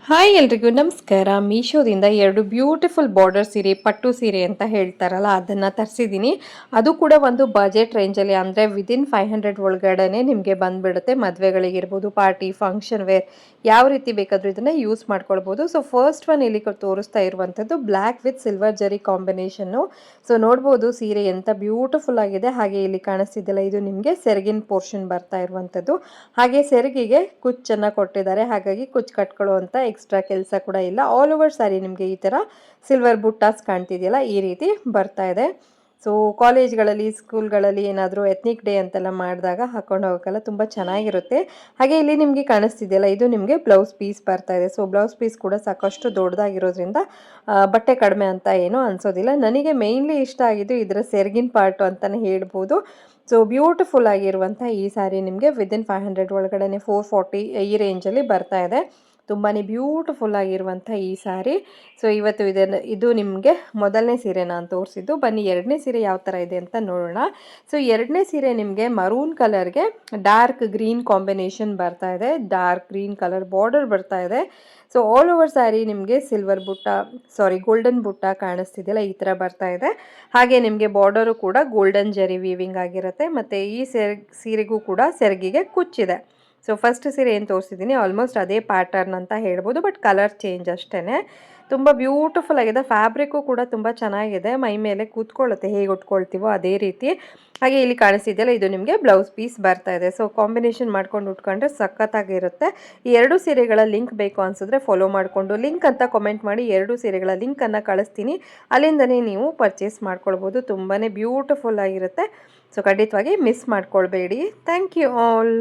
Hi ಎಲ್ರಿಗೂ ನಮಸ್ಕಾರ. ಮೀಶೋದಿಂದ 2 beautiful border ಸೀರೆ, ಪಟ್ಟು ಸೀರೆ ಅಂತ ಹೇಳ್ತಾರಲ್ಲ ಅದನ್ನು ತರಿಸಿದ್ದೀನಿ. ಅದು ಕೂಡ ಒಂದು ಬಜೆಟ್ ರೇಂಜಲ್ಲಿ, ಅಂದರೆ ವಿದಿನ್ 500 ಒಳಗಡೆ ನಿಮಗೆ ಬಂದುಬಿಡುತ್ತೆ. ಮದುವೆಗಳಿಗಿರ್ಬೋದು, ಪಾರ್ಟಿ, ಫಂಕ್ಷನ್ ವೇರ್ ಯಾವ ರೀತಿ ಬೇಕಾದರೂ ಇದನ್ನು ಯೂಸ್ ಮಾಡ್ಕೊಳ್ಬೋದು. ಸೊ ಫಸ್ಟ್ ಒನ್ ಇಲ್ಲಿ ತೋರಿಸ್ತಾ ಇರುವಂಥದ್ದು ಬ್ಲ್ಯಾಕ್ ವಿತ್ ಸಿಲ್ವರ್ ಜರಿ ಕಾಂಬಿನೇಷನ್ನು. ಸೊ ನೋಡ್ಬೋದು ಸೀರೆ ಎಂಥ ಬ್ಯೂಟಿಫುಲ್ ಆಗಿದೆ. ಹಾಗೆ ಇಲ್ಲಿ ಕಾಣಿಸ್ತಿದ್ದಲ್ಲ, ಇದು ನಿಮಗೆ ಸೆರಗಿನ ಪೋರ್ಷನ್ ಬರ್ತಾ ಇರುವಂಥದ್ದು. ಹಾಗೆ ಸೆರಗಿಗೆ ಕುಚ್ಚನ್ನು ಕೊಟ್ಟಿದ್ದಾರೆ, ಹಾಗಾಗಿ ಕುಚ್ಚು ಕಟ್ಕೊಳ್ಳುವಂಥ ಎಕ್ಸ್ಟ್ರಾ ಕೆಲಸ ಕೂಡ ಇಲ್ಲ. ಆಲ್ ಓವರ್ ಸ್ಯಾರಿ ನಿಮಗೆ ಈ ಥರ ಸಿಲ್ವರ್ ಬುಟ್ಟಾಸ್ ಕಾಣ್ತಿದೆಯಲ್ಲ, ಈ ರೀತಿ ಬರ್ತಾ ಇದೆ. ಸೊ ಕಾಲೇಜ್ಗಳಲ್ಲಿ, ಸ್ಕೂಲ್ಗಳಲ್ಲಿ ಏನಾದರೂ ಎತ್ನಿಕ್ ಡೇ ಅಂತೆಲ್ಲ ಮಾಡಿದಾಗ ಹಾಕೊಂಡು ಹೋಗೋಕ್ಕೆಲ್ಲ ತುಂಬ ಚೆನ್ನಾಗಿರುತ್ತೆ. ಹಾಗೆ ಇಲ್ಲಿ ನಿಮಗೆ ಕಾಣಿಸ್ತಿದೆಯಲ್ಲ, ಇದು ನಿಮಗೆ ಬ್ಲೌಸ್ ಪೀಸ್ ಬರ್ತಾ ಇದೆ. ಸೊ ಬ್ಲೌಸ್ ಪೀಸ್ ಕೂಡ ಸಾಕಷ್ಟು ದೊಡ್ಡದಾಗಿರೋದ್ರಿಂದ ಬಟ್ಟೆ ಕಡಿಮೆ ಅಂತ ಏನೂ ಅನಿಸೋದಿಲ್ಲ. ನನಗೆ ಮೇಯ್ನ್ಲಿ ಇಷ್ಟ ಆಗಿದ್ದು ಇದರ ಸೆರಗಿನ ಪಾರ್ಟು ಅಂತಲೇ ಹೇಳ್ಬೋದು. ಸೊ ಬ್ಯೂಟಿಫುಲ್ ಆಗಿರುವಂಥ ಈ ಸ್ಯಾರಿ ನಿಮಗೆ ವಿದಿನ್ 500 ಒಳಗಡೆ 440 ಈ ರೇಂಜಲ್ಲಿ ಬರ್ತಾ ಇದೆ. ತುಂಬಾ ಬ್ಯೂಟಿಫುಲ್ ಆಗಿರುವಂಥ ಈ ಸ್ಯಾರಿ. ಸೊ ಇವತ್ತು ಇದು ನಿಮಗೆ ಮೊದಲನೇ ಸೀರೆ ನಾನು ತೋರಿಸಿದ್ದು. ಬನ್ನಿ ಎರಡನೇ ಸೀರೆ ಯಾವ ಥರ ಇದೆ ಅಂತ ನೋಡೋಣ. ಸೊ ಎರಡನೇ ಸೀರೆ ನಿಮಗೆ ಮರೂನ್ ಕಲರ್ಗೆ ಡಾರ್ಕ್ ಗ್ರೀನ್ ಕಾಂಬಿನೇಷನ್ ಬರ್ತಾ ಇದೆ. ಡಾರ್ಕ್ ಗ್ರೀನ್ ಕಲರ್ ಬಾರ್ಡರ್ ಬರ್ತಾ ಇದೆ. ಸೊ ಆಲ್ ಓವರ್ ಸ್ಯಾರಿ ನಿಮಗೆ ಸಿಲ್ವರ್ ಬುಟ್ಟ, ಗೋಲ್ಡನ್ ಬುಟ್ಟ ಕಾಣಿಸ್ತಿದೆಯಲ್ಲ, ಈ ಥರ ಬರ್ತಾ ಇದೆ. ಹಾಗೆ ನಿಮಗೆ ಬಾರ್ಡರು ಕೂಡ ಗೋಲ್ಡನ್ ಜರಿ ವೀವಿಂಗ್ ಆಗಿರುತ್ತೆ. ಮತ್ತು ಈ ಸೀರೆಗೂ ಕೂಡ ಸೆರಗಿಗೆ ಕುಚ್ಚಿದೆ. ಸೊ ಫಸ್ಟ್ ಸೀರೆ ಏನು ತೋರಿಸಿದ್ದೀನಿ ಆಲ್ಮೋಸ್ಟ್ ಅದೇ ಪ್ಯಾಟರ್ನ್ ಅಂತ ಹೇಳ್ಬೋದು, ಬಟ್ ಕಲರ್ ಚೇಂಜ್ ಅಷ್ಟೇ. ತುಂಬ ಬ್ಯೂಟಿಫುಲ್ ಆಗಿದೆ. ಫ್ಯಾಬ್ರಿಕ್ಕು ಕೂಡ ತುಂಬ ಚೆನ್ನಾಗಿದೆ. ಮೈ ಮೇಲೆ ಕೂತ್ಕೊಳ್ಳುತ್ತೆ, ಹೇಗೆ ಉಟ್ಕೊಳ್ತೀವೋ ಅದೇ ರೀತಿ. ಹಾಗೆ ಇಲ್ಲಿ ಕಾಣಿಸ್ತಿದೆಯಲ್ಲ, ಇದು ನಿಮಗೆ ಬ್ಲೌಸ್ ಪೀಸ್ ಬರ್ತಾ ಇದೆ. ಸೊ ಕಾಂಬಿನೇಷನ್ ಮಾಡ್ಕೊಂಡು ಉಟ್ಕೊಂಡ್ರೆ ಸಖತ್ತಾಗಿರುತ್ತೆ. ಈ ಎರಡು ಸೀರೆಗಳ ಲಿಂಕ್ ಬೇಕು ಅನಿಸಿದ್ರೆ ಫಾಲೋ ಮಾಡಿಕೊಂಡು ಲಿಂಕ್ ಅಂತ ಕಾಮೆಂಟ್ ಮಾಡಿ, ಎರಡು ಸೀರೆಗಳ ಲಿಂಕನ್ನು ಕಳಿಸ್ತೀನಿ. ಅಲ್ಲಿಂದನೇ ನೀವು ಪರ್ಚೇಸ್ ಮಾಡ್ಕೊಳ್ಬೋದು. ತುಂಬಾ ಬ್ಯೂಟಿಫುಲ್ ಆಗಿರುತ್ತೆ. ಸೊ ಖಂಡಿತವಾಗಿ ಮಿಸ್ ಮಾಡ್ಕೊಳ್ಬೇಡಿ. Thank you all.